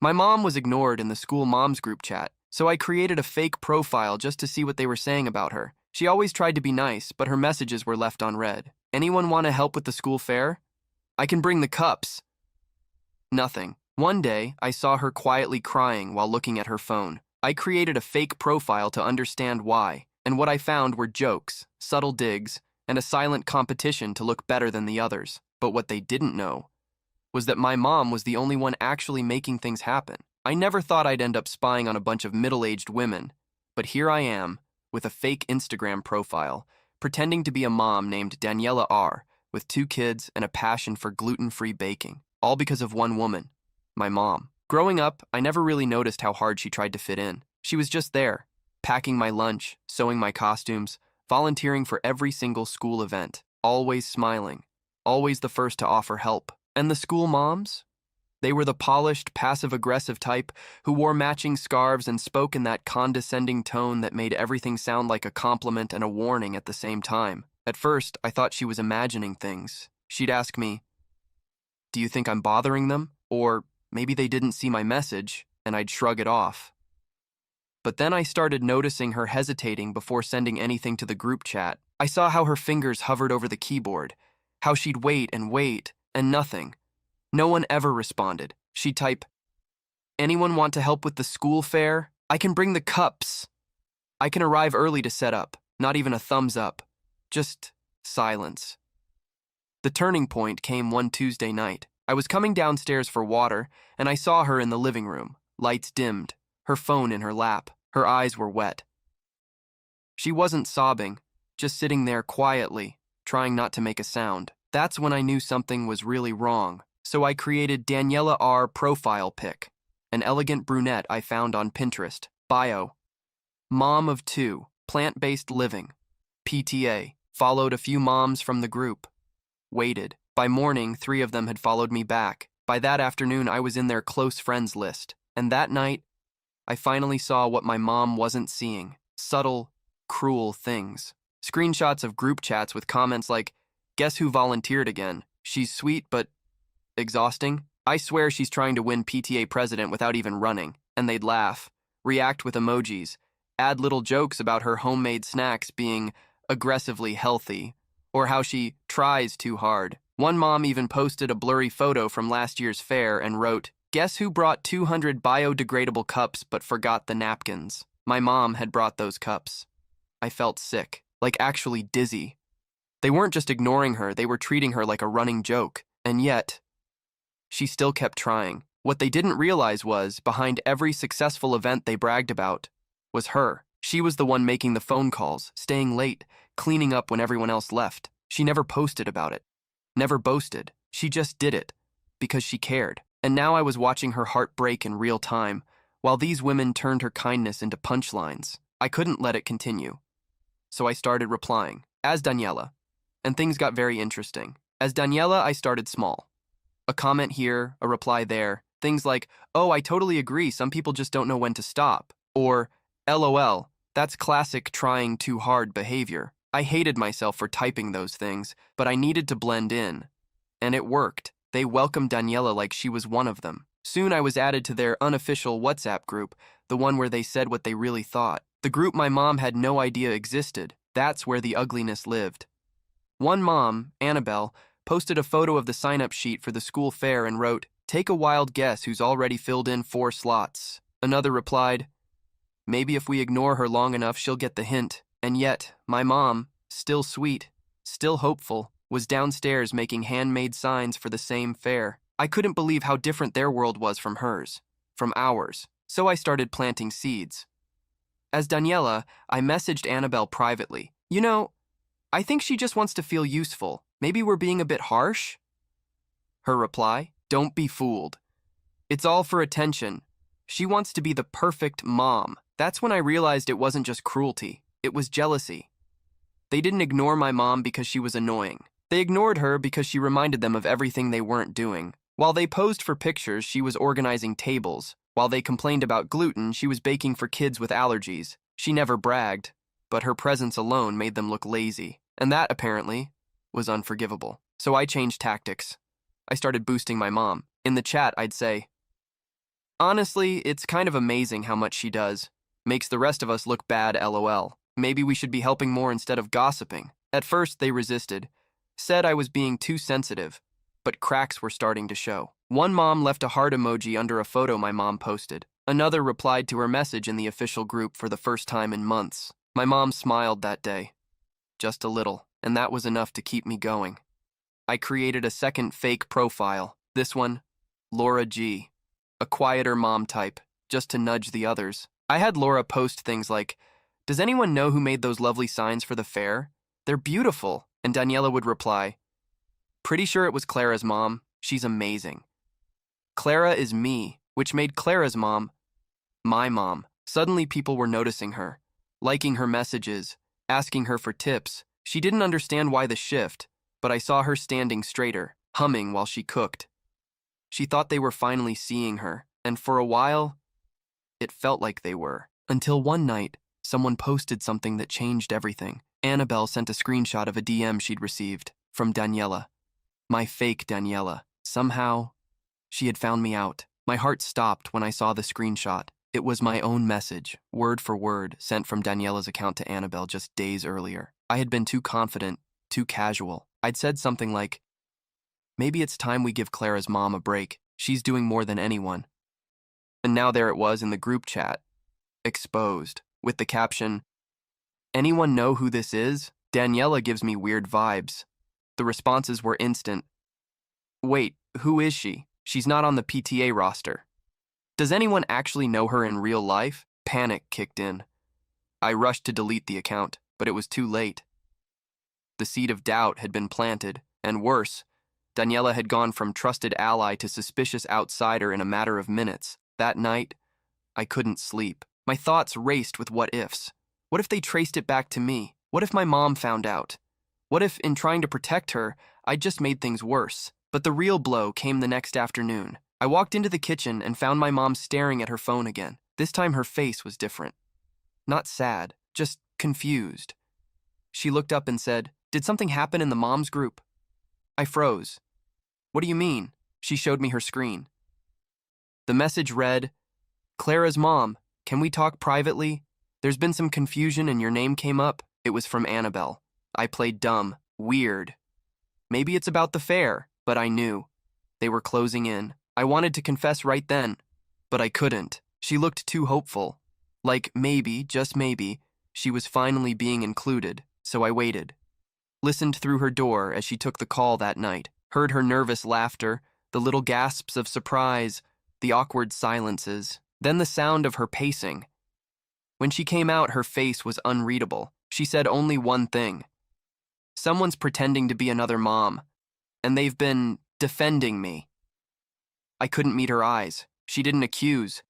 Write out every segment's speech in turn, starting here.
My mom was ignored in the school moms group chat, so I created a fake profile just to see what they were saying about her. She always tried to be nice, but her messages were left unread. Anyone want to help with the school fair? I can bring the cups. Nothing. One day, I saw her quietly crying while looking at her phone. I created a fake profile to understand why, and what I found were jokes, subtle digs, and a silent competition to look better than the others. But what they didn't know was that my mom was the only one actually making things happen. I never thought I'd end up spying on a bunch of middle-aged women, but here I am, with a fake Instagram profile, pretending to be a mom named Daniela R., with 2 kids and a passion for gluten-free baking, all because of one woman, my mom. Growing up, I never really noticed how hard she tried to fit in. She was just there, packing my lunch, sewing my costumes, volunteering for every single school event, always smiling, always the first to offer help. And the school moms? They were the polished, passive-aggressive type who wore matching scarves and spoke in that condescending tone that made everything sound like a compliment and a warning at the same time. At first, I thought she was imagining things. She'd ask me, "Do you think I'm bothering them?" Or maybe they didn't see my message, and I'd shrug it off. But then I started noticing her hesitating before sending anything to the group chat. I saw how her fingers hovered over the keyboard, how she'd wait, and nothing. No one ever responded. She'd type, "Anyone want to help with the school fair? I can bring the cups. I can arrive early to set up." Not even a thumbs up. Just silence. The turning point came one Tuesday night. I was coming downstairs for water, and I saw her in the living room, lights dimmed, her phone in her lap. Her eyes were wet. She wasn't sobbing, just sitting there quietly, trying not to make a sound. That's when I knew something was really wrong. So I created Daniela R. profile pic, an elegant brunette I found on Pinterest. Bio: mom of 2, plant-based living. PTA: followed a few moms from the group. Waited. By morning, 3 of them had followed me back. By that afternoon, I was in their close friends list. And that night, I finally saw what my mom wasn't seeing. Subtle, cruel things. Screenshots of group chats with comments like, "Guess who volunteered again? She's sweet, but exhausting. I swear she's trying to win PTA president without even running." And they'd laugh, react with emojis, add little jokes about her homemade snacks being aggressively healthy, or how she tries too hard. One mom even posted a blurry photo from last year's fair and wrote, "Guess who brought 200 biodegradable cups but forgot the napkins?" My mom had brought those cups. I felt sick, like actually dizzy. They weren't just ignoring her, they were treating her like a running joke. And yet, she still kept trying. What they didn't realize was, behind every successful event they bragged about, was her. She was the one making the phone calls, staying late, cleaning up when everyone else left. She never posted about it, never boasted. She just did it, because she cared. And now I was watching her heart break in real time, while these women turned her kindness into punchlines. I couldn't let it continue. So I started replying, as Daniela. And things got very interesting. As Daniela, I started small. A comment here, a reply there. Things like, "Oh, I totally agree, some people just don't know when to stop." Or, "LOL, that's classic trying too hard behavior." I hated myself for typing those things, but I needed to blend in. And it worked. They welcomed Daniela like she was one of them. Soon I was added to their unofficial WhatsApp group, the one where they said what they really thought. The group my mom had no idea existed. That's where the ugliness lived. One mom, Annabelle, posted a photo of the sign-up sheet for the school fair and wrote, "Take a wild guess who's already filled in 4 slots." Another replied, "Maybe if we ignore her long enough, she'll get the hint." And yet, my mom, still sweet, still hopeful, was downstairs making handmade signs for the same fair. I couldn't believe how different their world was from hers, from ours. So I started planting seeds. As Daniela, I messaged Annabelle privately. "You know, I think she just wants to feel useful. Maybe we're being a bit harsh?" Her reply, "Don't be fooled. It's all for attention. She wants to be the perfect mom." That's when I realized it wasn't just cruelty. It was jealousy. They didn't ignore my mom because she was annoying. They ignored her because she reminded them of everything they weren't doing. While they posed for pictures, she was organizing tables. While they complained about gluten, she was baking for kids with allergies. She never bragged, but her presence alone made them look lazy. And that, apparently, was unforgivable. So I changed tactics. I started boosting my mom. In the chat, I'd say, Honestly, it's kind of amazing how much she does. Makes the rest of us look bad, lol. Maybe we should be helping more instead of gossiping. At first, they resisted, said I was being too sensitive, but cracks were starting to show. One mom left a heart emoji under a photo my mom posted. Another replied to her message in the official group for the first time in months. My mom smiled that day, just a little, and that was enough to keep me going. I created a second fake profile, this one, Laura G, a quieter mom type, just to nudge the others. I had Laura post things like, "Does anyone know who made those lovely signs for the fair? They're beautiful." And Daniela would reply, "Pretty sure it was Clara's mom. She's amazing." Clara is me, which made Clara's mom my mom. Suddenly people were noticing her, liking her messages, asking her for tips. She didn't understand why the shift, but I saw her standing straighter, humming while she cooked. She thought they were finally seeing her, and for a while, it felt like they were. Until one night, someone posted something that changed everything. Annabelle sent a screenshot of a DM she'd received from Daniela. My fake Daniela. Somehow, she had found me out. My heart stopped when I saw the screenshot. It was my own message, word for word, sent from Daniela's account to Annabelle just days earlier. I had been too confident, too casual. I'd said something like, "Maybe it's time we give Clara's mom a break. She's doing more than anyone." And now there it was in the group chat, exposed, with the caption, "Anyone know who this is? Daniela gives me weird vibes." The responses were instant. "Wait, who is she? She's not on the PTA roster. Does anyone actually know her in real life?" Panic kicked in. I rushed to delete the account, but it was too late. The seed of doubt had been planted, and worse, Daniela had gone from trusted ally to suspicious outsider in a matter of minutes. That night, I couldn't sleep. My thoughts raced with what ifs. What if they traced it back to me? What if my mom found out? What if, in trying to protect her, I just made things worse? But the real blow came the next afternoon. I walked into the kitchen and found my mom staring at her phone again. This time her face was different. Not sad, just confused. She looked up and said, "Did something happen in the moms group?" I froze. "What do you mean?" She showed me her screen. The message read, "Clara's mom, can we talk privately? There's been some confusion and your name came up." It was from Annabelle. I played dumb. Weird. Maybe it's about the fair, but I knew. They were closing in. I wanted to confess right then, but I couldn't. She looked too hopeful. Like maybe, just maybe, she was finally being included, so I waited. Listened through her door as she took the call that night. Heard her nervous laughter, the little gasps of surprise, the awkward silences, then the sound of her pacing. When she came out, her face was unreadable. She said only one thing. "Someone's pretending to be another mom, and they've been defending me." I couldn't meet her eyes. She didn't accuse.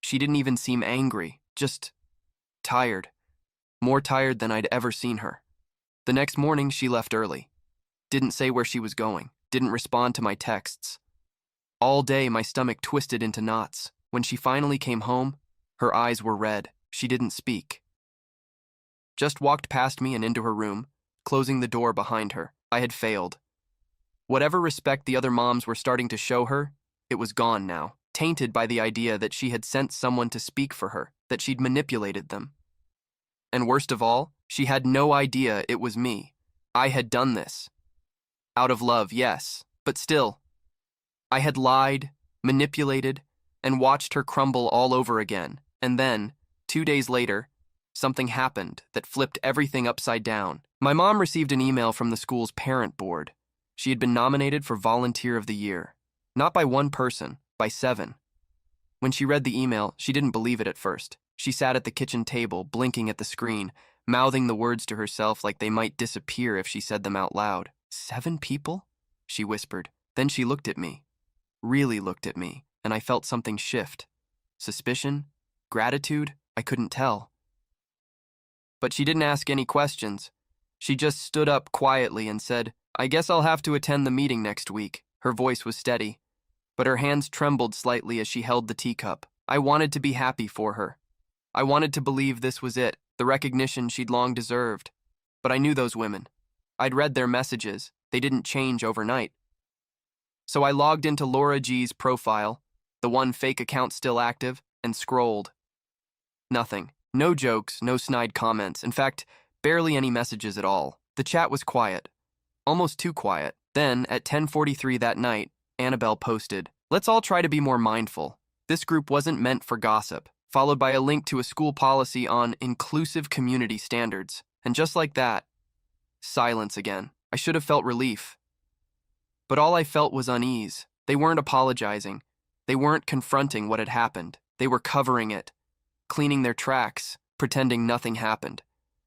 She didn't even seem angry, just tired. More tired than I'd ever seen her. The next morning, she left early. Didn't say where she was going. Didn't respond to my texts. All day, my stomach twisted into knots. When she finally came home, her eyes were red. She didn't speak. Just walked past me and into her room, closing the door behind her. I had failed. Whatever respect the other moms were starting to show her, it was gone now, tainted by the idea that she had sent someone to speak for her, that she'd manipulated them. And worst of all, she had no idea it was me. I had done this. Out of love, yes, but still. I had lied, manipulated, and watched her crumble all over again. And then, 2 days later, something happened that flipped everything upside down. My mom received an email from the school's parent board. She had been nominated for Volunteer of the Year. Not by one person, by 7. When she read the email, she didn't believe it at first. She sat at the kitchen table, blinking at the screen, mouthing the words to herself like they might disappear if she said them out loud. 7 people? She whispered. Then she looked at me. Really looked at me, and I felt something shift. Suspicion? Gratitude? I couldn't tell. But she didn't ask any questions. She just stood up quietly and said, "I guess I'll have to attend the meeting next week." Her voice was steady, but her hands trembled slightly as she held the teacup. I wanted to be happy for her. I wanted to believe this was it, the recognition she'd long deserved. But I knew those women. I'd read their messages. They didn't change overnight. So I logged into Laura G's profile, the one fake account still active, and scrolled. Nothing. No jokes, no snide comments. In fact, barely any messages at all. The chat was quiet. Almost too quiet. Then, at 10:43 that night, Annabelle posted, "Let's all try to be more mindful. This group wasn't meant for gossip," followed by a link to a school policy on inclusive community standards. And just like that, silence again. I should have felt relief. But all I felt was unease. They weren't apologizing. They weren't confronting what had happened. They were covering it, cleaning their tracks, pretending nothing happened.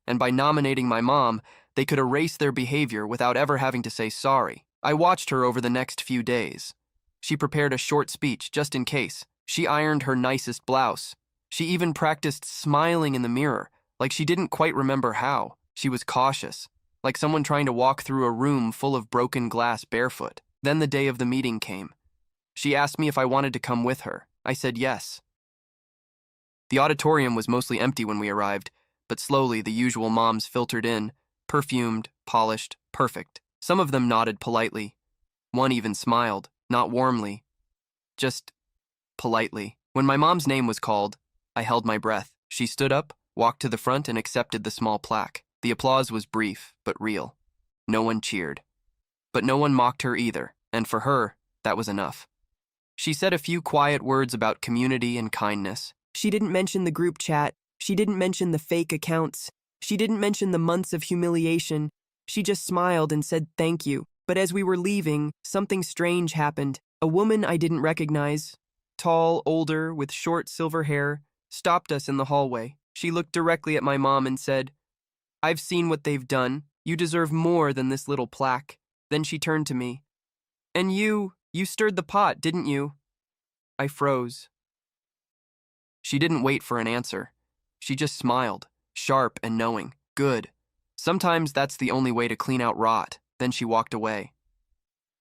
And by nominating my mom, they could erase their behavior without ever having to say sorry. I watched her over the next few days. She prepared a short speech just in case. She ironed her nicest blouse. She even practiced smiling in the mirror, like she didn't quite remember how. She was cautious, like someone trying to walk through a room full of broken glass barefoot. Then the day of the meeting came. She asked me if I wanted to come with her. I said yes. The auditorium was mostly empty when we arrived, but slowly the usual moms filtered in, perfumed, polished, perfect. Some of them nodded politely. One even smiled, not warmly, just politely. When my mom's name was called, I held my breath. She stood up, walked to the front, and accepted the small plaque. The applause was brief, but real. No one cheered. But no one mocked her either, and for her, that was enough. She said a few quiet words about community and kindness. She didn't mention the group chat. She didn't mention the fake accounts. She didn't mention the months of humiliation. She just smiled and said thank you. But as we were leaving, something strange happened. A woman I didn't recognize, tall, older, with short silver hair, stopped us in the hallway. She looked directly at my mom and said, "I've seen what they've done. You deserve more than this little plaque." Then she turned to me. "And you stirred the pot, didn't you?" I froze. She didn't wait for an answer. She just smiled, sharp and knowing. Good. Sometimes that's the only way to clean out rot. Then she walked away.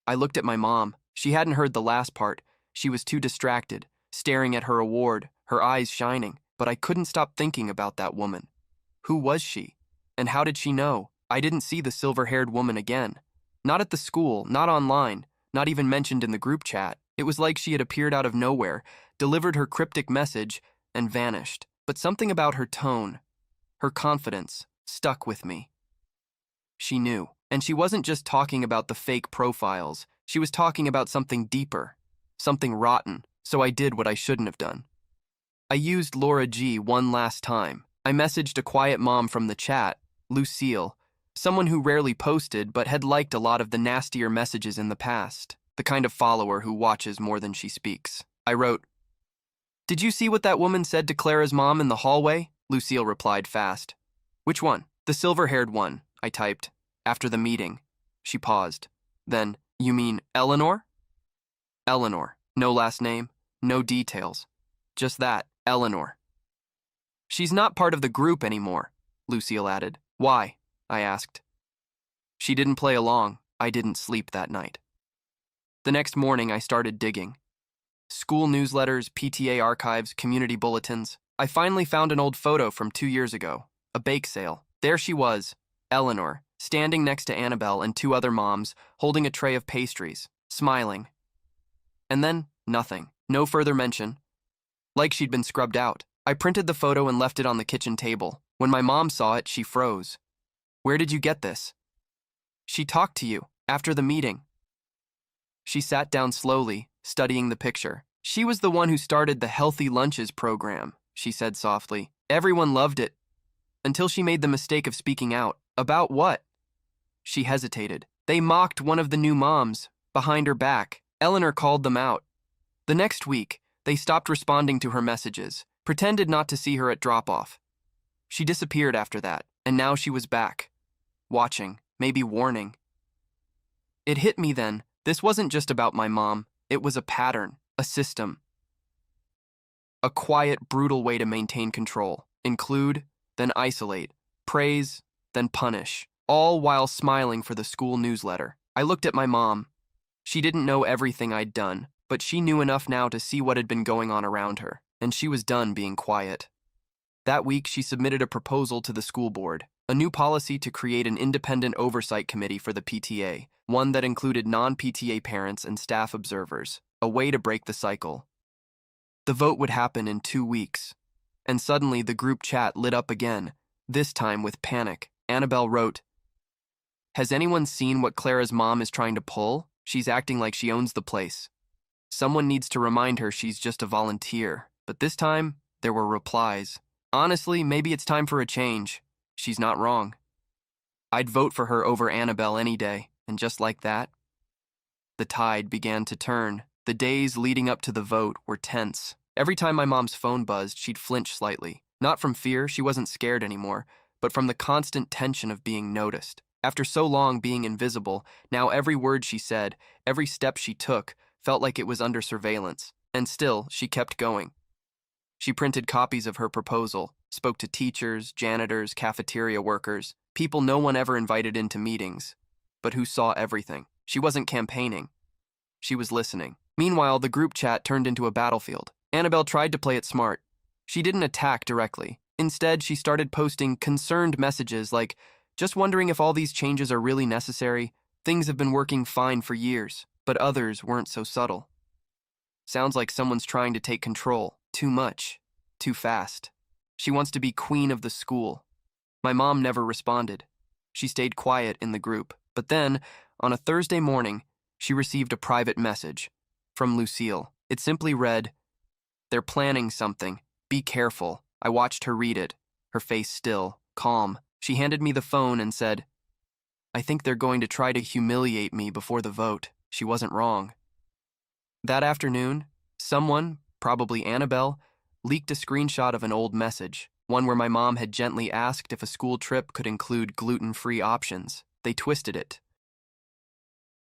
I looked at my mom. She hadn't heard the last part. She was too distracted, staring at her award, her eyes shining. But I couldn't stop thinking about that woman. Who was she? And how did she know? I didn't see the silver-haired woman again. Not at the school, not online, not even mentioned in the group chat. It was like she had appeared out of nowhere, delivered her cryptic message, and vanished. But something about her tone, her confidence, stuck with me. She knew. And she wasn't just talking about the fake profiles. She was talking about something deeper, something rotten. So I did what I shouldn't have done. I used Laura G one last time. I messaged a quiet mom from the chat, Lucille, someone who rarely posted but had liked a lot of the nastier messages in the past, the kind of follower who watches more than she speaks. I wrote, "Did you see what that woman said to Clara's mom in the hallway?" Lucille replied fast. "Which one?" "The silver-haired one," I typed. "After the meeting." She paused. Then, "You mean Eleanor?" Eleanor. No last name, no details. Just that, Eleanor. "She's not part of the group anymore," Lucille added. "Why?" I asked. She didn't play along. I didn't sleep that night. The next morning, I started digging. School newsletters, PTA archives, community bulletins. I finally found an old photo from 2 years ago, a bake sale. There she was, Eleanor, standing next to Annabelle and 2 other moms, holding a tray of pastries, smiling. And then, nothing. No further mention. Like she'd been scrubbed out. I printed the photo and left it on the kitchen table. When my mom saw it, she froze. "Where did you get this?" "She talked to you, after the meeting." She sat down slowly, studying the picture. "She was the one who started the Healthy Lunches program," she said softly. "Everyone loved it. Until she made the mistake of speaking out." "About what?" She hesitated. "They mocked one of the new moms, behind her back. Eleanor called them out. The next week, they stopped responding to her messages, pretended not to see her at drop-off. She disappeared after that, and now she was back. Watching, maybe warning. It hit me then. This wasn't just about my mom. It was a pattern, a system. A quiet, brutal way to maintain control. Include, then isolate. Praise, then punish. All while smiling for the school newsletter. I looked at my mom. She didn't know everything I'd done, but she knew enough now to see what had been going on around her, and she was done being quiet. That week, she submitted a proposal to the school board, a new policy to create an independent oversight committee for the PTA, one that included non-PTA parents and staff observers, a way to break the cycle. The vote would happen in 2 weeks. And suddenly the group chat lit up again, this time with panic. Annabelle wrote, "Has anyone seen what Clara's mom is trying to pull? She's acting like she owns the place. Someone needs to remind her she's just a volunteer." But this time, there were replies. "Honestly, maybe it's time for a change. She's not wrong. I'd vote for her over Annabelle any day." And just like that, the tide began to turn. The days leading up to the vote were tense. Every time my mom's phone buzzed, she'd flinch slightly. Not from fear, she wasn't scared anymore, but from the constant tension of being noticed. After so long being invisible, now every word she said, every step she took, felt like it was under surveillance. And still, she kept going. She printed copies of her proposal, spoke to teachers, janitors, cafeteria workers, people no one ever invited into meetings, but who saw everything. She wasn't campaigning. She was listening. Meanwhile, the group chat turned into a battlefield. Annabelle tried to play it smart. She didn't attack directly. Instead, she started posting concerned messages like, "Just wondering if all these changes are really necessary. Things have been working fine for years." But others weren't so subtle. "Sounds like someone's trying to take control. Too much. Too fast. She wants to be queen of the school." My mom never responded. She stayed quiet in the group. But then, on a Thursday morning, she received a private message from Lucille. It simply read, "They're planning something. Be careful." I watched her read it, her face still, calm. She handed me the phone and said, "I think they're going to try to humiliate me before the vote." She wasn't wrong. That afternoon, someone, probably Annabelle, leaked a screenshot of an old message, one where my mom had gently asked if a school trip could include gluten-free options. They twisted it.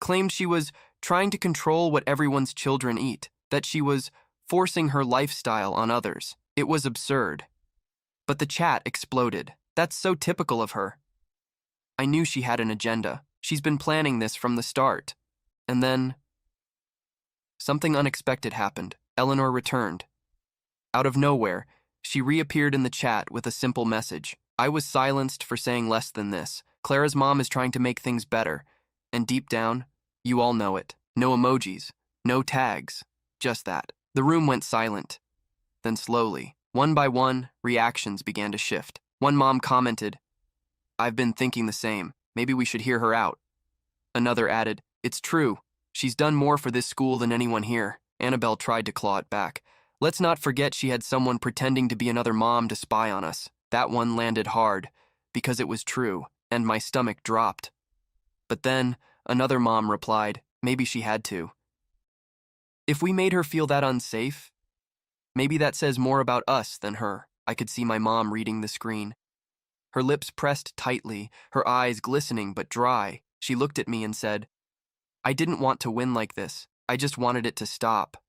Claimed she was trying to control what everyone's children eat, that she was forcing her lifestyle on others. It was absurd. But the chat exploded. That's so typical of her. I knew she had an agenda. She's been planning this from the start. And then, something unexpected happened. Eleanor returned. Out of nowhere, she reappeared in the chat with a simple message. I was silenced for saying less than this. Clara's mom is trying to make things better. And deep down, you all know it. No emojis, no tags, just that. The room went silent. Then slowly, one by one, reactions began to shift. One mom commented, "I've been thinking the same. Maybe we should hear her out." Another added, "It's true. She's done more for this school than anyone here." Annabelle tried to claw it back. "Let's not forget she had someone pretending to be another mom to spy on us." That one landed hard, because it was true, and my stomach dropped. But then, another mom replied, "Maybe she had to. If we made her feel that unsafe, maybe that says more about us than her." I could see my mom reading the screen. Her lips pressed tightly, her eyes glistening but dry. She looked at me and said, "I didn't want to win like this. I just wanted it to stop."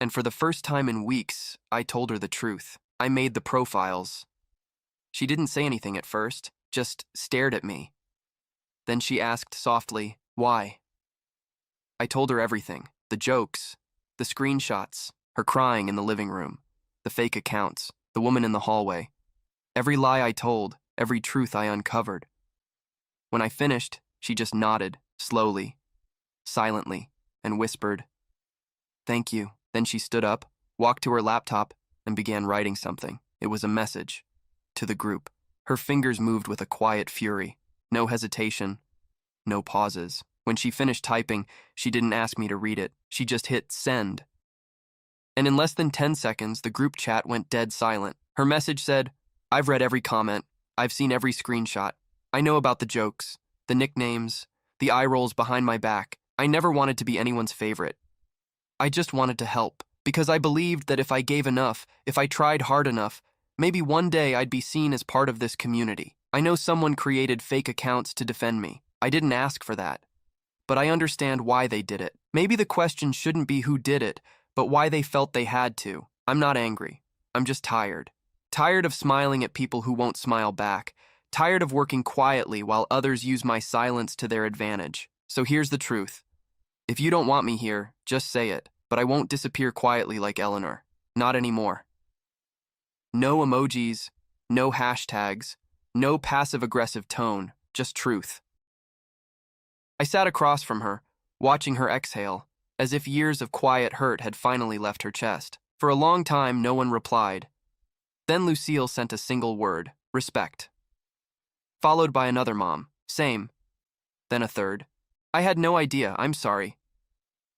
And for the first time in weeks, I told her the truth. I made the profiles. She didn't say anything at first, just stared at me. Then she asked softly, "Why?" I told her everything. The jokes, the screenshots, her crying in the living room, the fake accounts, the woman in the hallway. Every lie I told, every truth I uncovered. When I finished, she just nodded, slowly, silently, and whispered, "Thank you." Then she stood up, walked to her laptop, and began writing something. It was a message. To the group. Her fingers moved with a quiet fury. No hesitation. No pauses. When she finished typing, she didn't ask me to read it. She just hit send. And in less than 10 seconds, the group chat went dead silent. Her message said, "I've read every comment. I've seen every screenshot. I know about the jokes, the nicknames, the eye rolls behind my back. I never wanted to be anyone's favorite. I just wanted to help, because I believed that if I gave enough, if I tried hard enough, maybe one day I'd be seen as part of this community. I know someone created fake accounts to defend me. I didn't ask for that. But I understand why they did it. Maybe the question shouldn't be who did it, but why they felt they had to. I'm not angry. I'm just tired. Tired of smiling at people who won't smile back. Tired of working quietly while others use my silence to their advantage. So here's the truth. If you don't want me here, just say it, but I won't disappear quietly like Eleanor. Not anymore. No emojis, no hashtags, no passive-aggressive tone, just truth. I sat across from her, watching her exhale, as if years of quiet hurt had finally left her chest. For a long time, no one replied. Then Lucille sent a single word, respect. Followed by another mom, same. Then a third. I had no idea, I'm sorry.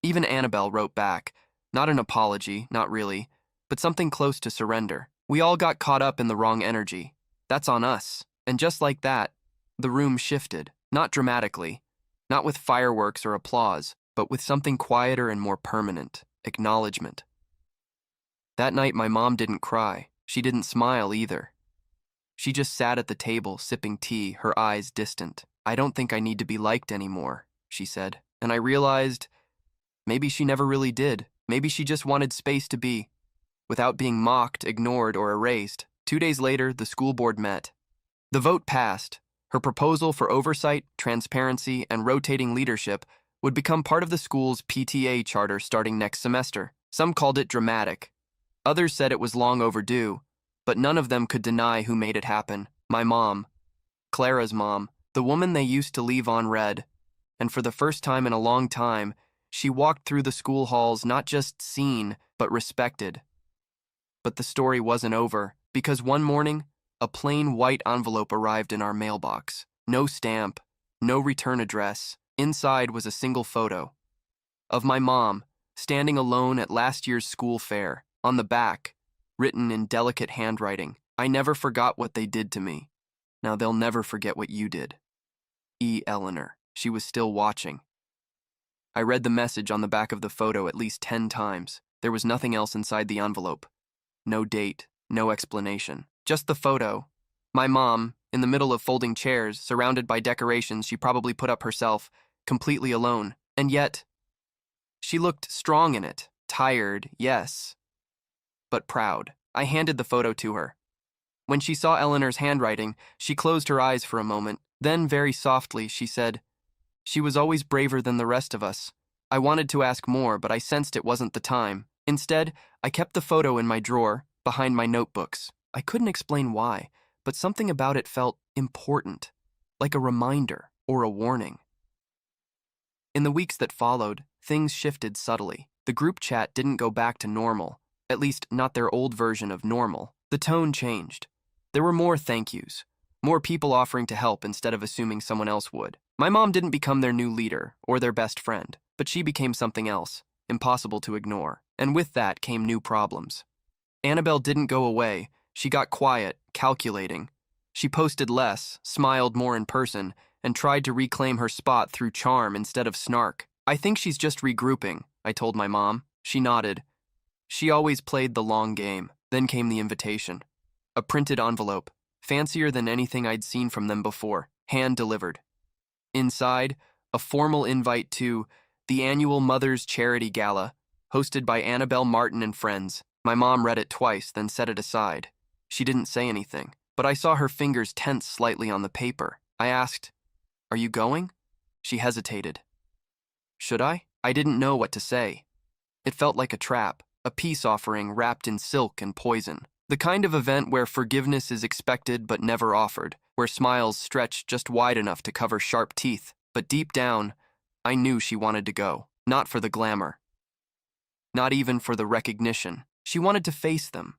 Even Annabelle wrote back, not an apology, not really, but something close to surrender. We all got caught up in the wrong energy. That's on us. And just like that, the room shifted, not dramatically, not with fireworks or applause, but with something quieter and more permanent, acknowledgement. That night, my mom didn't cry. She didn't smile either. She just sat at the table, sipping tea, her eyes distant. I don't think I need to be liked anymore, she said. And I realized maybe she never really did. Maybe she just wanted space to be, without being mocked, ignored, or erased. 2 days later, the school board met. The vote passed. Her proposal for oversight, transparency, and rotating leadership would become part of the school's PTA charter starting next semester. Some called it dramatic. Others said it was long overdue, but none of them could deny who made it happen. My mom, Clara's mom, the woman they used to leave on red. And for the first time in a long time, she walked through the school halls not just seen, but respected. But the story wasn't over, because one morning, a plain white envelope arrived in our mailbox. No stamp, no return address. Inside was a single photo of my mom, standing alone at last year's school fair. On the back, written in delicate handwriting, I never forgot what they did to me. Now they'll never forget what you did. E. Eleanor. She was still watching. I read the message on the back of the photo at least 10 times. There was nothing else inside the envelope. No date, no explanation. Just the photo. My mom, in the middle of folding chairs, surrounded by decorations she probably put up herself, completely alone. And yet, she looked strong in it. Tired, yes, but proud. I handed the photo to her. When she saw Eleanor's handwriting, she closed her eyes for a moment. Then, very softly, she said, "She was always braver than the rest of us." I wanted to ask more, but I sensed it wasn't the time. Instead, I kept the photo in my drawer, behind my notebooks. I couldn't explain why, but something about it felt important, like a reminder or a warning. In the weeks that followed, things shifted subtly. The group chat didn't go back to normal, at least not their old version of normal. The tone changed. There were more thank yous, more people offering to help instead of assuming someone else would. My mom didn't become their new leader or their best friend, but she became something else, impossible to ignore. And with that came new problems. Annabelle didn't go away. She got quiet, calculating. She posted less, smiled more in person, and tried to reclaim her spot through charm instead of snark. I think she's just regrouping, I told my mom. She nodded. She always played the long game. Then came the invitation. A printed envelope, fancier than anything I'd seen from them before, hand-delivered. Inside, a formal invite to the annual Mother's Charity Gala, hosted by Annabelle Martin and friends. My mom read it twice, then set it aside. She didn't say anything, but I saw her fingers tense slightly on the paper. I asked, "Are you going?" She hesitated. Should I? I didn't know what to say. It felt like a trap. A peace offering wrapped in silk and poison. The kind of event where forgiveness is expected but never offered, where smiles stretch just wide enough to cover sharp teeth. But deep down, I knew she wanted to go. Not for the glamour. Not even for the recognition. She wanted to face them.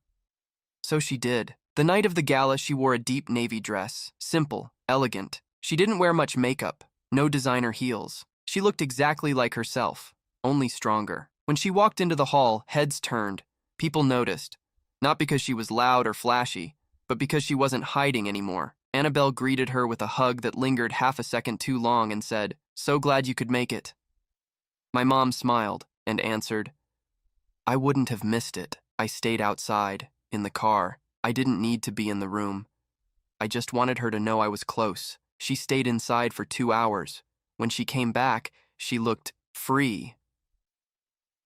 So she did. The night of the gala, she wore a deep navy dress. Simple, elegant. She didn't wear much makeup. No designer heels. She looked exactly like herself, only stronger. When she walked into the hall, heads turned. People noticed. Not because she was loud or flashy, but because she wasn't hiding anymore. Annabelle greeted her with a hug that lingered half a second too long and said, "So glad you could make it." My mom smiled and answered, "I wouldn't have missed it. I stayed outside, in the car. I didn't need to be in the room. I just wanted her to know I was close." She stayed inside for 2 hours. When she came back, she looked free.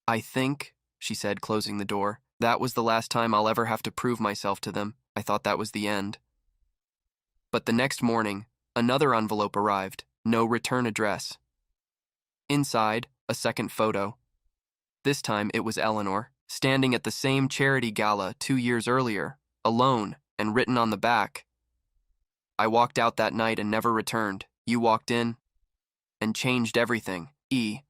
"I think," she said, closing the door, "that was the last time I'll ever have to prove myself to them." I thought that was the end. But the next morning, another envelope arrived. No return address. Inside, a second photo. This time it was Eleanor, standing at the same charity gala 2 years earlier, alone, and written on the back, "I walked out that night and never returned. You walked in and changed everything. E."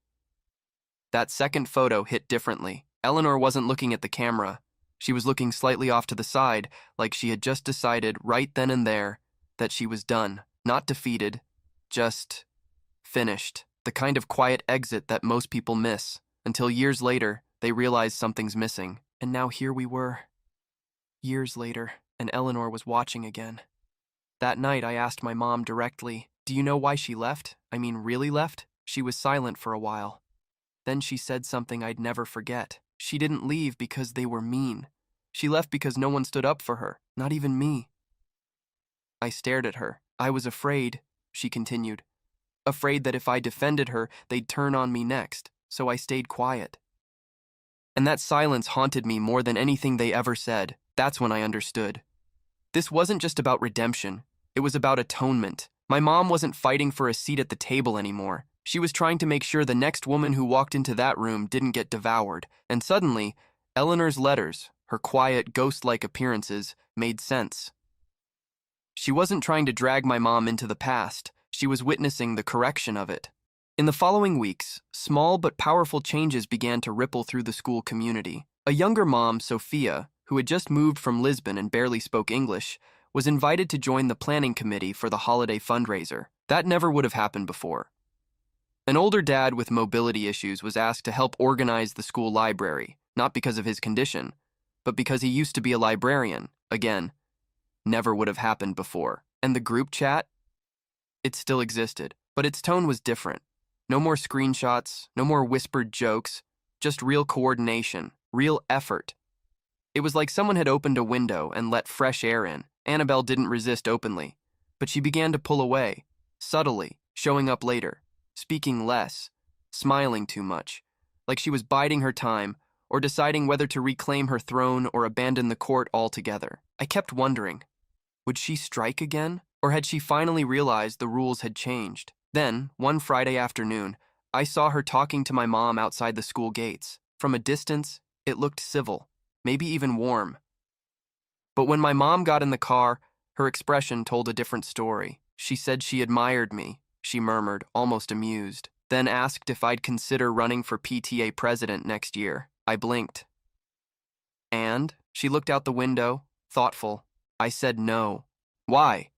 That second photo hit differently. Eleanor wasn't looking at the camera. She was looking slightly off to the side, like she had just decided right then and there that she was done, not defeated, just finished. The kind of quiet exit that most people miss, until years later, they realize something's missing. And now here we were, years later, and Eleanor was watching again. That night, I asked my mom directly, "Do you know why she left? I mean, really left?" She was silent for a while. Then she said something I'd never forget. She didn't leave because they were mean. She left because no one stood up for her, not even me. I stared at her. I was afraid, she continued. Afraid that if I defended her, they'd turn on me next, so I stayed quiet. And that silence haunted me more than anything they ever said. That's when I understood. This wasn't just about redemption. It was about atonement. My mom wasn't fighting for a seat at the table anymore. She was trying to make sure the next woman who walked into that room didn't get devoured. And suddenly, Eleanor's letters, her quiet, ghost-like appearances, made sense. She wasn't trying to drag my mom into the past. She was witnessing the correction of it. In the following weeks, small but powerful changes began to ripple through the school community. A younger mom, Sophia, who had just moved from Lisbon and barely spoke English, was invited to join the planning committee for the holiday fundraiser. That never would have happened before. An older dad with mobility issues was asked to help organize the school library, not because of his condition, but because he used to be a librarian. Again, never would have happened before. And the group chat? It still existed, but its tone was different. No more screenshots, no more whispered jokes, just real coordination, real effort. It was like someone had opened a window and let fresh air in. Annabelle didn't resist openly, but she began to pull away, subtly, showing up later, speaking less, smiling too much, like she was biding her time or deciding whether to reclaim her throne or abandon the court altogether. I kept wondering, would she strike again? Or had she finally realized the rules had changed? Then, one Friday afternoon, I saw her talking to my mom outside the school gates. From a distance, it looked civil, maybe even warm. But when my mom got in the car, her expression told a different story. She said she admired me, she murmured, almost amused, then asked if I'd consider running for PTA president next year. I blinked. And? She looked out the window, thoughtful. I said no. Why?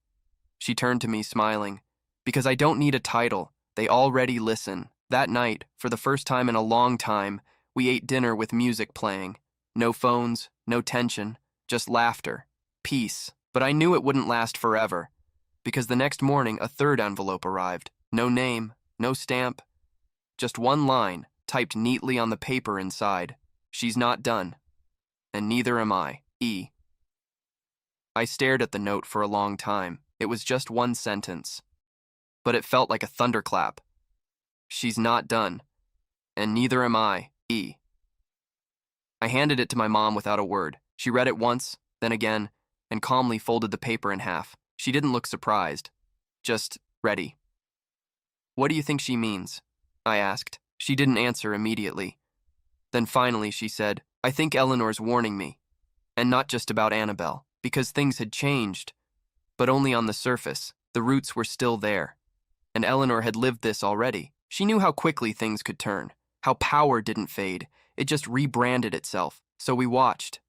She turned to me, smiling. Because I don't need a title. They already listen. That night, for the first time in a long time, we ate dinner with music playing. No phones, no tension, just laughter, peace. But I knew it wouldn't last forever, because the next morning a third envelope arrived. No name, no stamp, just one line, typed neatly on the paper inside. She's not done. And neither am I. E. I stared at the note for a long time. It was just one sentence, but it felt like a thunderclap. She's not done, and neither am I. E. I handed it to my mom without a word. She read it once, then again, and calmly folded the paper in half. She didn't look surprised, just ready. What do you think she means? I asked. She didn't answer immediately. Then finally she said, I think Eleanor's warning me, and not just about Annabelle, because things had changed. But only on the surface. The roots were still there. And Eleanor had lived this already. She knew how quickly things could turn, how power didn't fade. It just rebranded itself. So we watched,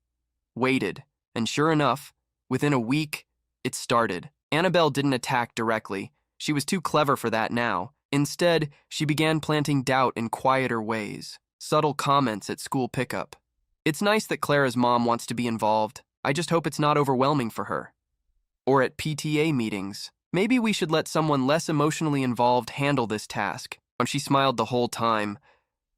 waited, and sure enough, within a week, it started. Annabelle didn't attack directly. She was too clever for that now. Instead, she began planting doubt in quieter ways, subtle comments at school pickup. It's nice that Clara's mom wants to be involved. I just hope it's not overwhelming for her. Or at PTA meetings. Maybe we should let someone less emotionally involved handle this task. And she smiled the whole time,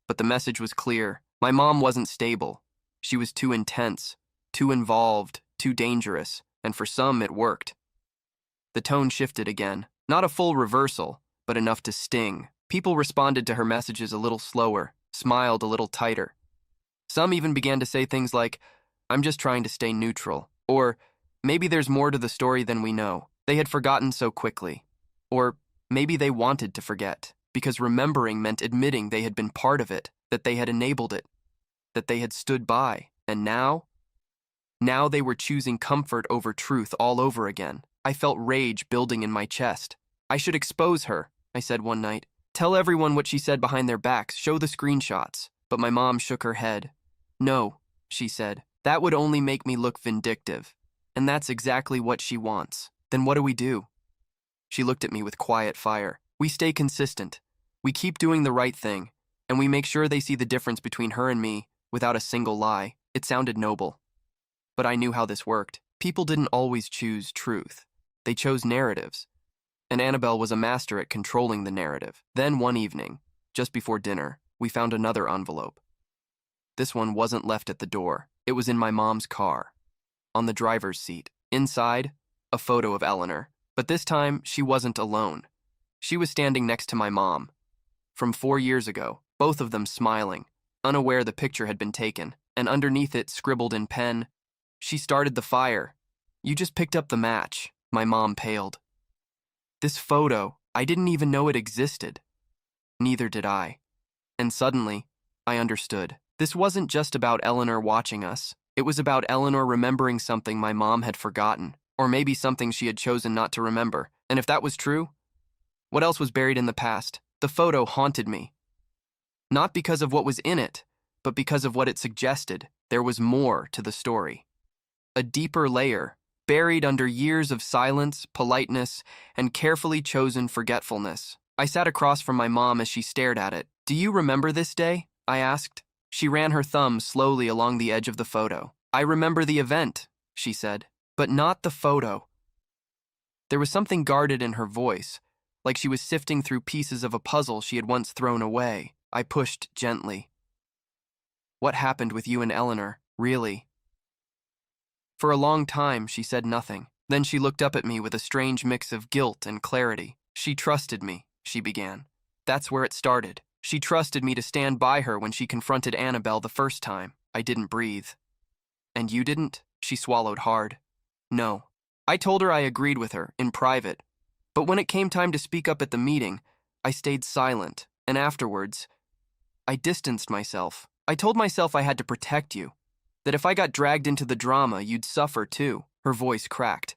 but the message was clear. My mom wasn't stable. She was too intense, too involved, too dangerous, and for some it worked. The tone shifted again. Not a full reversal, but enough to sting. People responded to her messages a little slower, smiled a little tighter. Some even began to say things like, I'm just trying to stay neutral, or maybe there's more to the story than we know. They had forgotten so quickly. Or maybe they wanted to forget, because remembering meant admitting they had been part of it, that they had enabled it, that they had stood by. And now they were choosing comfort over truth all over again. I felt rage building in my chest. I should expose her, I said one night. Tell everyone what she said behind their backs, show the screenshots. But my mom shook her head. No, she said. That would only make me look vindictive. And that's exactly what she wants. Then what do we do? She looked at me with quiet fire. We stay consistent. We keep doing the right thing. And we make sure they see the difference between her and me without a single lie. It sounded noble. But I knew how this worked. People didn't always choose truth. They chose narratives. And Annabelle was a master at controlling the narrative. Then one evening, just before dinner, we found another envelope. This one wasn't left at the door. It was in my mom's car, on the driver's seat. Inside, a photo of Eleanor. But this time, she wasn't alone. She was standing next to my mom. From 4 years ago, both of them smiling, unaware the picture had been taken, and underneath it, scribbled in pen, "She started the fire. You just picked up the match." My mom paled. This photo, I didn't even know it existed. Neither did I. And suddenly, I understood. This wasn't just about Eleanor watching us. It was about Eleanor remembering something my mom had forgotten, or maybe something she had chosen not to remember. And if that was true, what else was buried in the past? The photo haunted me. Not because of what was in it, but because of what it suggested. There was more to the story. A deeper layer, buried under years of silence, politeness, and carefully chosen forgetfulness. I sat across from my mom as she stared at it. "Do you remember this day?" I asked. She ran her thumb slowly along the edge of the photo. "I remember the event," she said, "but not the photo." There was something guarded in her voice, like she was sifting through pieces of a puzzle she had once thrown away. I pushed gently. "What happened with you and Eleanor, really?" For a long time, she said nothing. Then she looked up at me with a strange mix of guilt and clarity. "She trusted me," she began. "That's where it started. She trusted me to stand by her when she confronted Annabelle the first time." I didn't breathe. "And you didn't?" She swallowed hard. "No. I told her I agreed with her, in private. But when it came time to speak up at the meeting, I stayed silent, and afterwards, I distanced myself. I told myself I had to protect you, that if I got dragged into the drama, you'd suffer too." Her voice cracked.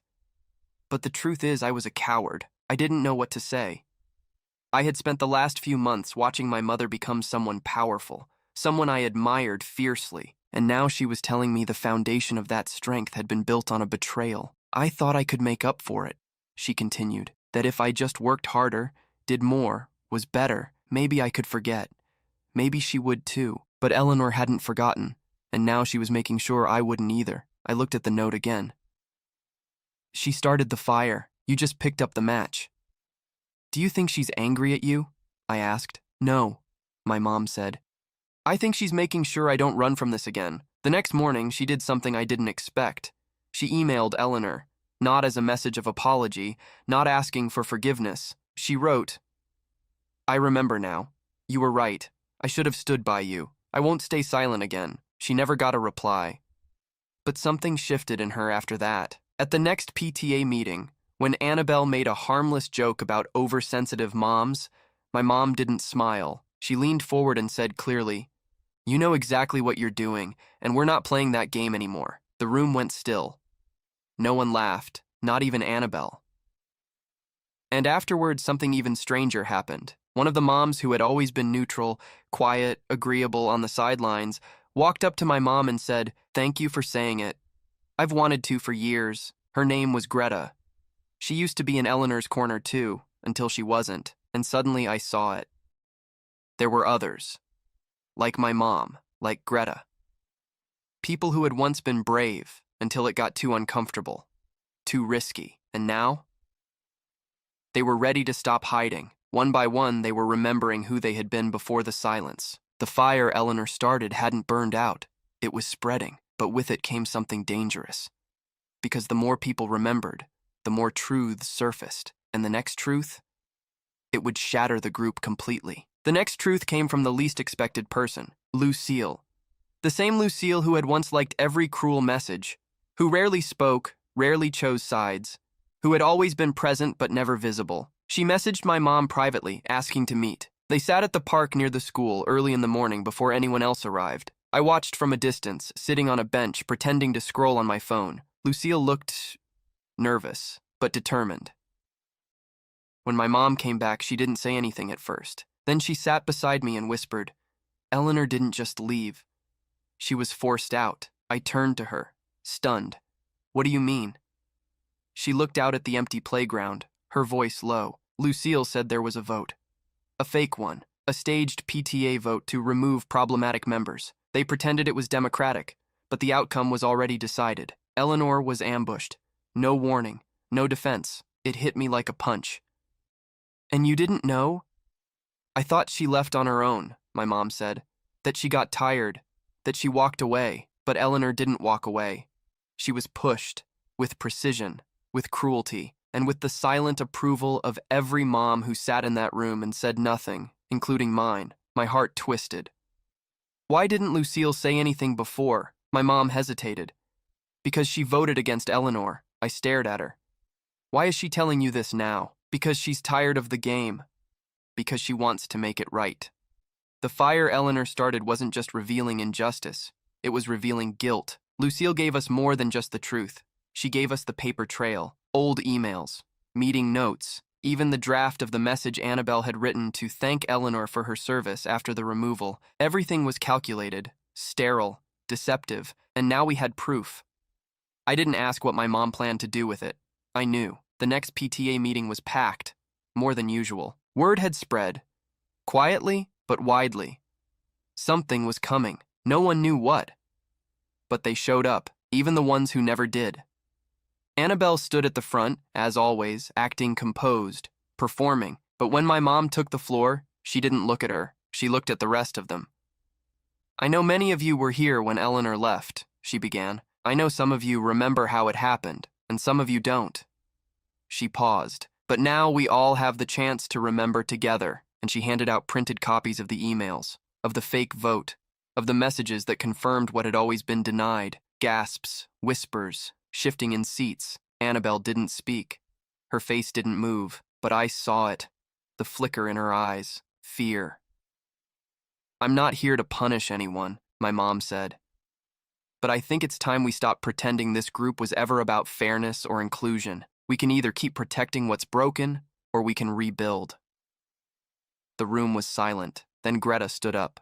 "But the truth is, I was a coward. I didn't know what to say. I had spent the last few months watching my mother become someone powerful, someone I admired fiercely, and now she was telling me the foundation of that strength had been built on a betrayal. I thought I could make up for it," she continued, "that if I just worked harder, did more, was better, maybe I could forget. Maybe she would too." But Eleanor hadn't forgotten, and now she was making sure I wouldn't either. I looked at the note again. "She started the fire. You just picked up the match." "Do you think she's angry at you?" I asked. "No," my mom said. "I think she's making sure I don't run from this again." The next morning, she did something I didn't expect. She emailed Eleanor, not as a message of apology, not asking for forgiveness. She wrote, "I remember now. You were right. I should have stood by you. I won't stay silent again." She never got a reply. But something shifted in her after that. At the next PTA meeting, when Annabelle made a harmless joke about oversensitive moms, my mom didn't smile. She leaned forward and said clearly, "You know exactly what you're doing, and we're not playing that game anymore." The room went still. No one laughed, not even Annabelle. And afterwards, something even stranger happened. One of the moms who had always been neutral, quiet, agreeable on the sidelines, walked up to my mom and said, "Thank you for saying it. I've wanted to for years." Her name was Greta. She used to be in Eleanor's corner too, until she wasn't, and suddenly I saw it. There were others. Like my mom, like Greta. People who had once been brave until it got too uncomfortable, too risky, and now? They were ready to stop hiding. One by one, they were remembering who they had been before the silence. The fire Eleanor started hadn't burned out. It was spreading, but with it came something dangerous. Because the more people remembered, the more truths surfaced. And the next truth? It would shatter the group completely. The next truth came from the least expected person, Lucille. The same Lucille who had once liked every cruel message, who rarely spoke, rarely chose sides, who had always been present but never visible. She messaged my mom privately, asking to meet. They sat at the park near the school early in the morning before anyone else arrived. I watched from a distance, sitting on a bench, pretending to scroll on my phone. Lucille looked nervous, but determined. When my mom came back, she didn't say anything at first. Then she sat beside me and whispered, "Eleanor didn't just leave. She was forced out. I turned to her, stunned. What do you mean? She looked out at the empty playground, her voice low. Lucille said there was a vote. A fake one. A staged PTA vote to remove problematic members. They pretended it was democratic, but the outcome was already decided. Eleanor was ambushed. No warning, no defense. It hit me like a punch. And you didn't know? I thought she left on her own, my mom said. That she got tired, that she walked away. But Eleanor didn't walk away. She was pushed, with precision, with cruelty, and with the silent approval of every mom who sat in that room and said nothing, including mine. My heart twisted. Why didn't Lucille say anything before? My mom hesitated. Because she voted against Eleanor. I stared at her. Why is she telling you this now? Because she's tired of the game. Because she wants to make it right. The fire Eleanor started wasn't just revealing injustice. It was revealing guilt. Lucille gave us more than just the truth. She gave us the paper trail, old emails, meeting notes, even the draft of the message Annabelle had written to thank Eleanor for her service after the removal. Everything was calculated, sterile, deceptive, and now we had proof. I didn't ask what my mom planned to do with it. I knew. The next PTA meeting was packed, more than usual. Word had spread, quietly but widely. Something was coming. No one knew what. But they showed up, even the ones who never did. Annabelle stood at the front, as always, acting composed, performing. But when my mom took the floor, she didn't look at her. She looked at the rest of them. I know many of you were here when Eleanor left, she began. I know some of you remember how it happened, and some of you don't. She paused. But now we all have the chance to remember together, and she handed out printed copies of the emails, of the fake vote, of the messages that confirmed what had always been denied. Gasps, whispers, shifting in seats. Annabelle didn't speak. Her face didn't move, but I saw it. The flicker in her eyes. Fear. I'm not here to punish anyone, my mom said. But I think it's time we stop pretending this group was ever about fairness or inclusion. We can either keep protecting what's broken, or we can rebuild. The room was silent. Then Greta stood up.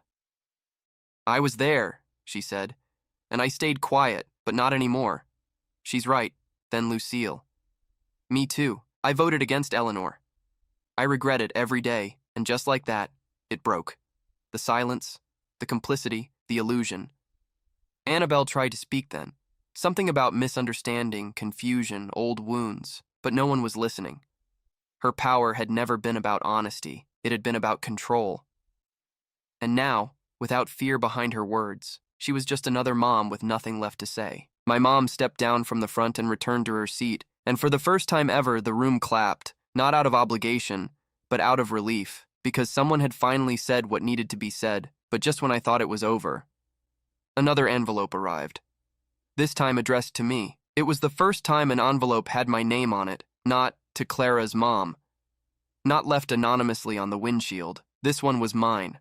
I was there, she said, and I stayed quiet, but not anymore. She's right. Then Lucille. Me too. I voted against Eleanor. I regret it every day, and just like that, it broke. The silence, the complicity, the illusion. Annabelle tried to speak then. Something about misunderstanding, confusion, old wounds, but no one was listening. Her power had never been about honesty. It had been about control. And now, without fear behind her words, she was just another mom with nothing left to say. My mom stepped down from the front and returned to her seat, and for the first time ever, the room clapped, not out of obligation, but out of relief, because someone had finally said what needed to be said, but just when I thought it was over. Another envelope arrived. This time addressed to me. It was the first time an envelope had my name on it, not to Clara's mom. Not left anonymously on the windshield. This one was mine.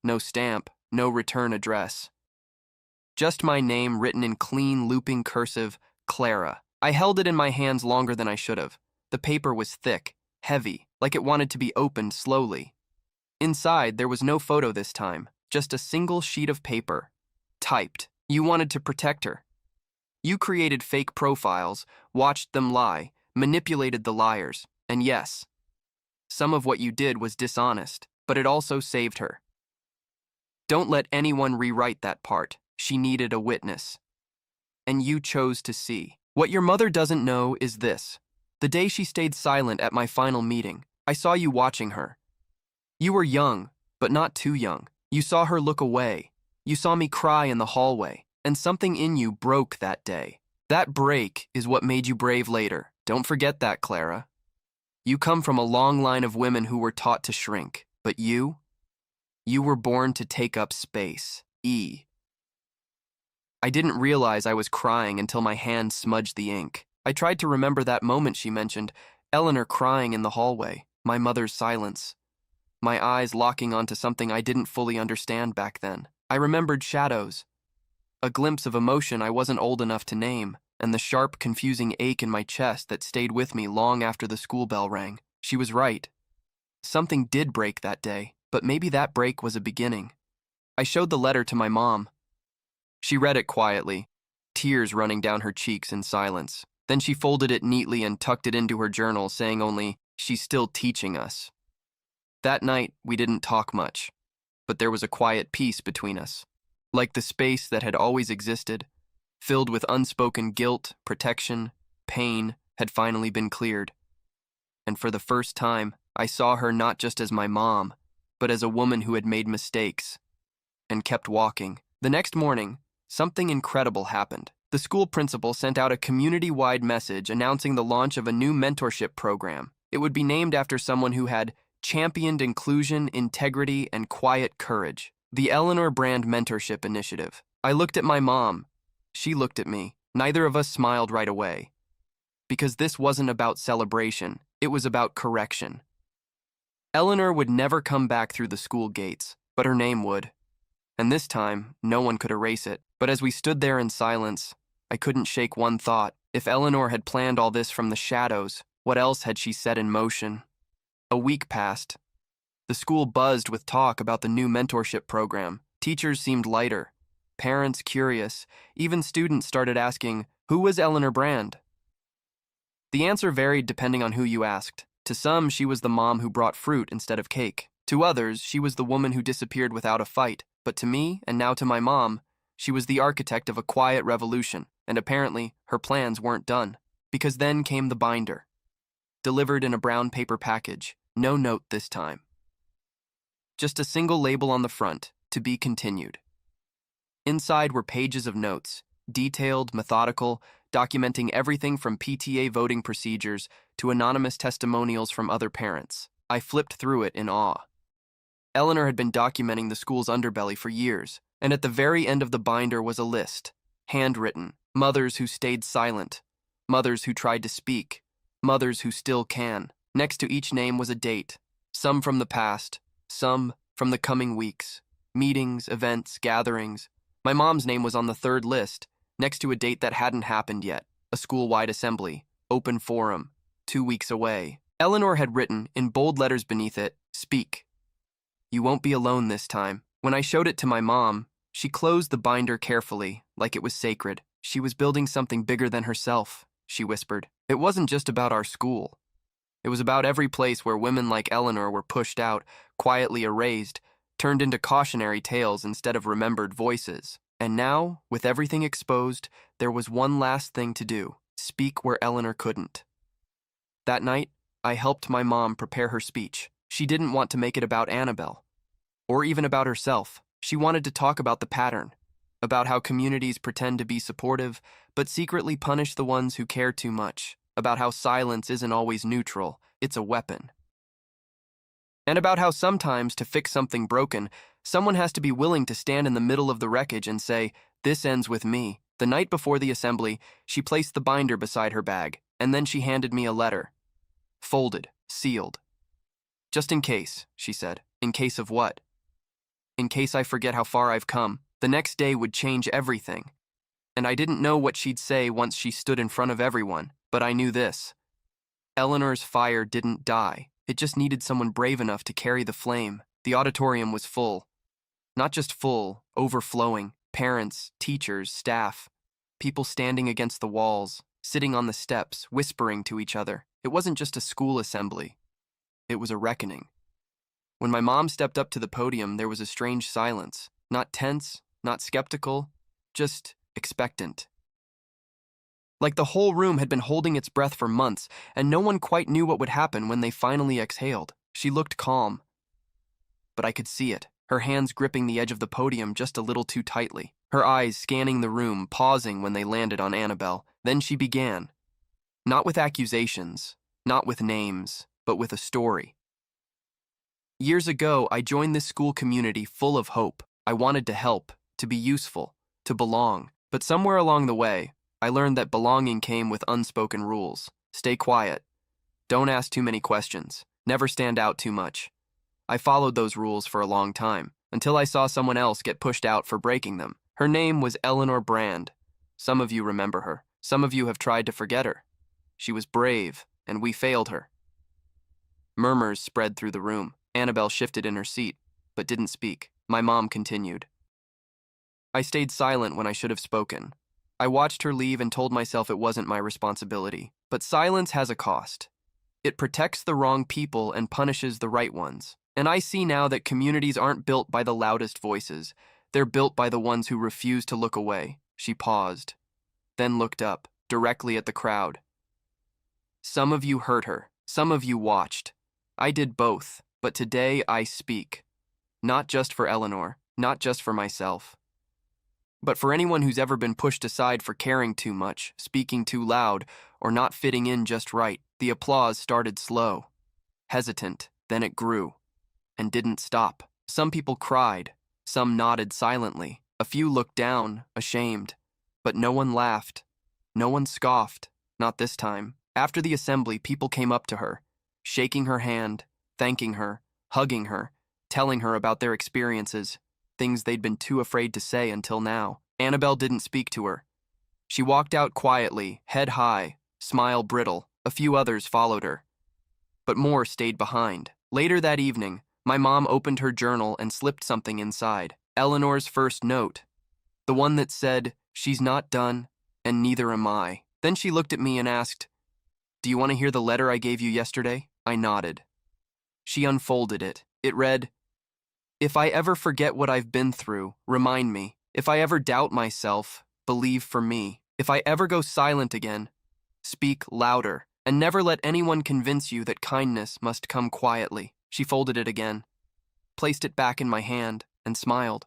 No stamp, no return address. Just my name written in clean, looping cursive, Clara. I held it in my hands longer than I should have. The paper was thick, heavy, like it wanted to be opened slowly. Inside, there was no photo this time, just a single sheet of paper. Typed. You wanted to protect her. You created fake profiles, watched them lie, manipulated the liars, and yes, some of what you did was dishonest, but it also saved her. Don't let anyone rewrite that part. She needed a witness. And you chose to see. What your mother doesn't know is this. The day she stayed silent at my final meeting, I saw you watching her. You were young, but not too young. You saw her look away. You saw me cry in the hallway, and something in you broke that day. That break is what made you brave later. Don't forget that, Clara. You come from a long line of women who were taught to shrink, but you were born to take up space. I didn't realize I was crying until my hand smudged the ink. I tried to remember that moment she mentioned, Eleanor crying in the hallway, my mother's silence. My eyes locking onto something I didn't fully understand back then. I remembered shadows, a glimpse of emotion I wasn't old enough to name, and the sharp, confusing ache in my chest that stayed with me long after the school bell rang. She was right. Something did break that day, but maybe that break was a beginning. I showed the letter to my mom. She read it quietly, tears running down her cheeks in silence. Then she folded it neatly and tucked it into her journal, saying only, "She's still teaching us." That night, we didn't talk much, but there was a quiet peace between us, like the space that had always existed, filled with unspoken guilt, protection, pain, had finally been cleared. And for the first time, I saw her not just as my mom, but as a woman who had made mistakes and kept walking. The next morning, something incredible happened. The school principal sent out a community-wide message announcing the launch of a new mentorship program. It would be named after someone who had championed inclusion, integrity, and quiet courage. The Eleanor Brand Mentorship Initiative. I looked at my mom. She looked at me. Neither of us smiled right away. Because this wasn't about celebration, it was about correction. Eleanor would never come back through the school gates, but her name would. And this time, no one could erase it. But as we stood there in silence, I couldn't shake one thought. If Eleanor had planned all this from the shadows, what else had she set in motion? A week passed. The school buzzed with talk about the new mentorship program. Teachers seemed lighter, parents curious, even students started asking, who was Eleanor Brand? The answer varied depending on who you asked. To some, she was the mom who brought fruit instead of cake. To others, she was the woman who disappeared without a fight. But to me, and now to my mom, she was the architect of a quiet revolution, and apparently, her plans weren't done. Because then came the binder. Delivered in a brown paper package, no note this time. Just a single label on the front, to be continued. Inside were pages of notes, detailed, methodical, documenting everything from PTA voting procedures to anonymous testimonials from other parents. I flipped through it in awe. Eleanor had been documenting the school's underbelly for years, and at the very end of the binder was a list, handwritten, mothers who stayed silent, mothers who tried to speak, mothers who still can. Next to each name was a date, some from the past, some from the coming weeks, meetings, events, gatherings. My mom's name was on the third list, next to a date that hadn't happened yet, a school-wide assembly, open forum, 2 weeks away. Eleanor had written, in bold letters beneath it, "Speak. You won't be alone this time." When I showed it to my mom, she closed the binder carefully, like it was sacred. She was building something bigger than herself, she whispered. It wasn't just about our school. It was about every place where women like Eleanor were pushed out, quietly erased, turned into cautionary tales instead of remembered voices. And now, with everything exposed, there was one last thing to do: speak where Eleanor couldn't. That night, I helped my mom prepare her speech. She didn't want to make it about Annabelle, or even about herself. She wanted to talk about the pattern, about how communities pretend to be supportive, but secretly punish the ones who care too much, about how silence isn't always neutral, it's a weapon. And about how sometimes, to fix something broken, someone has to be willing to stand in the middle of the wreckage and say, "This ends with me." The night before the assembly, she placed the binder beside her bag, and then she handed me a letter. Folded, sealed. "Just in case," she said. "In case of what?" "In case I forget how far I've come." The next day would change everything. And I didn't know what she'd say once she stood in front of everyone, but I knew this. Eleanor's fire didn't die. It just needed someone brave enough to carry the flame. The auditorium was full. Not just full, overflowing. Parents, teachers, staff. People standing against the walls, sitting on the steps, whispering to each other. It wasn't just a school assembly. It was a reckoning. When my mom stepped up to the podium, there was a strange silence. Not tense, not skeptical, just expectant. Like the whole room had been holding its breath for months, and no one quite knew what would happen when they finally exhaled. She looked calm. But I could see it, her hands gripping the edge of the podium just a little too tightly, her eyes scanning the room, pausing when they landed on Annabelle. Then she began. Not with accusations, not with names, but with a story. Years ago, I joined this school community full of hope. I wanted to help, to be useful, to belong. But somewhere along the way, I learned that belonging came with unspoken rules. Stay quiet. Don't ask too many questions. Never stand out too much. I followed those rules for a long time, until I saw someone else get pushed out for breaking them. Her name was Eleanor Brand. Some of you remember her. Some of you have tried to forget her. She was brave, and we failed her. Murmurs spread through the room. Annabelle shifted in her seat, but didn't speak. My mom continued. I stayed silent when I should have spoken. I watched her leave and told myself it wasn't my responsibility. But silence has a cost. It protects the wrong people and punishes the right ones. And I see now that communities aren't built by the loudest voices. They're built by the ones who refuse to look away. She paused, then looked up, directly at the crowd. Some of you heard her. Some of you watched. I did both, but today I speak. Not just for Eleanor, not just for myself, but for anyone who's ever been pushed aside for caring too much, speaking too loud, or not fitting in just right. The applause started slow, hesitant, then it grew, and didn't stop. Some people cried, some nodded silently, a few looked down, ashamed, but no one laughed, no one scoffed, not this time. After the assembly, people came up to her, shaking her hand, thanking her, hugging her, telling her about their experiences, things they'd been too afraid to say until now. Annabelle didn't speak to her. She walked out quietly, head high, smile brittle. A few others followed her, but more stayed behind. Later that evening, my mom opened her journal and slipped something inside. Eleanor's first note, the one that said, "She's not done, and neither am I." Then she looked at me and asked, "Do you want to hear the letter I gave you yesterday?" I nodded. She unfolded it. It read, "If I ever forget what I've been through, remind me. If I ever doubt myself, believe for me. If I ever go silent again, speak louder. And never let anyone convince you that kindness must come quietly." She folded it again, placed it back in my hand, and smiled.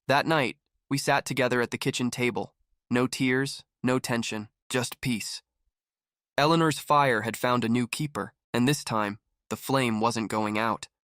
That night, we sat together at the kitchen table. No tears, no tension, just peace. Eleanor's fire had found a new keeper, and this time, the flame wasn't going out.